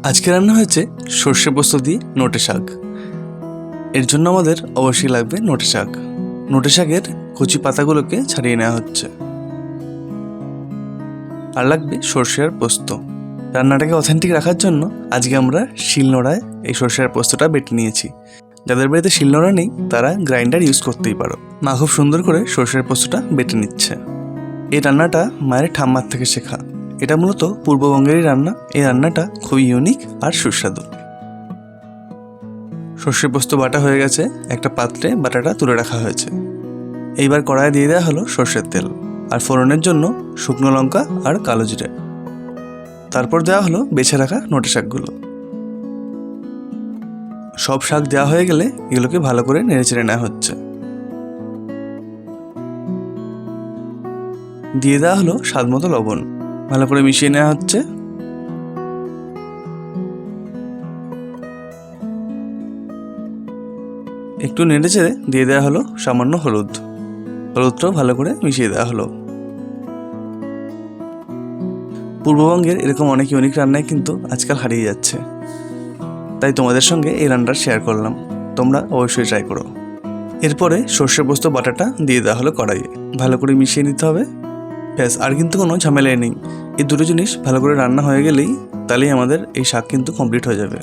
আজকে রান্না হয়েছে সর্ষে পোস্ত দিয়ে নোটে শাক। এর জন্য আমাদের অবশ্যই লাগবে নোটে শাক। নোটে শাকের কচি পাতাগুলোকে ছাড়িয়ে নেওয়া হচ্ছে। আর লাগবে সর্ষে আর পোস্ত। রান্নাটাকে অথেন্টিক রাখার জন্য আজকে আমরা শিলনোড়ায় এই সর্ষে আর পোস্তটা বেটে নিয়েছি। যাদের বাড়িতে শিলনোড়া নেই তারা গ্রাইন্ডার ইউজ করতেই পারো। মা খুব সুন্দর করে সর্ষের পোস্তটা বেটে নিচ্ছে। এই রান্নাটা মায়ের ঠাম্মার থেকে শেখা। এটা মূলত পূর্ববঙ্গেরই রান্না। এই রান্নাটা খুবই ইউনিক আর সুস্বাদু। সর্ষে পোস্ত বাটা হয়ে গেছে, একটা পাত্রে বাটাটা তুলে রাখা হয়েছে। এইবার কড়াইয়ে দিয়ে দেওয়া হলো সর্ষের তেল আর ফোড়নের জন্য শুকনো লঙ্কা আর কালো জিরে। তারপর দেওয়া হলো বেছে রাখা নোটে শাকগুলো। সব শাক দেওয়া হয়ে গেলে এগুলোকে ভালো করে নেড়েচেড়ে নেওয়া হচ্ছে। দিয়ে দেওয়া হলো স্বাদ মতো লবণ। ভালো করে মিশিয়ে নেওয়া হচ্ছে। একটু নেড়েচেড়ে দিয়ে দেওয়া হলো সামান্য হলুদটাও ভালো করে মিশিয়ে দেওয়া হলো। পূর্ববঙ্গের এরকম অনেক ইউনিক রান্নাই কিন্তু আজকাল হারিয়ে যাচ্ছে, তাই তোমাদের সঙ্গে এই রান্নাটা শেয়ার করলাম। তোমরা অবশ্যই ট্রাই করো। এরপরে সর্ষে পোস্ত বাটাটা দিয়ে দেওয়া হলো কড়াইয়ে। ভালো করে মিশিয়ে নিতে হবে। ব্যাস, আর কিন্তু কোনো ঝামেলাই নেই। এই দুটো জিনিস ভালো করে রান্না হয়ে গেলেই তাহলেই আমাদের এই শাক কিন্তু কমপ্লিট হয়ে যাবে।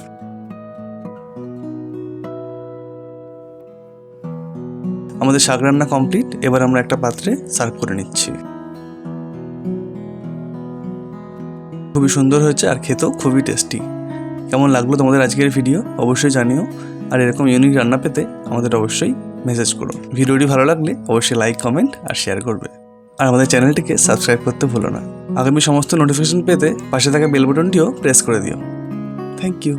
আমাদের শাক রান্না কমপ্লিট। এবার আমরা একটা পাত্রে সার্ভ করে নিচ্ছি। খুবই সুন্দর হয়েছে আর খেতেও খুবই টেস্টি। কেমন লাগলো তোমাদের আজকের ভিডিও অবশ্যই জানিও। আর এরকম ইউনিক রান্না পেতে আমাদের অবশ্যই মেসেজ করো। ভিডিওটি ভালো লাগলে অবশ্যই লাইক, কমেন্ট আর শেয়ার করবে। আর আমাদের চ্যানেলটিকে সাবস্ক্রাইব করতে ভুলো না। আগামী সমস্ত নোটিফিকেশন পেতে পাশে থাকা বেল বাটনটিও প্রেস করে দিও। Thank you.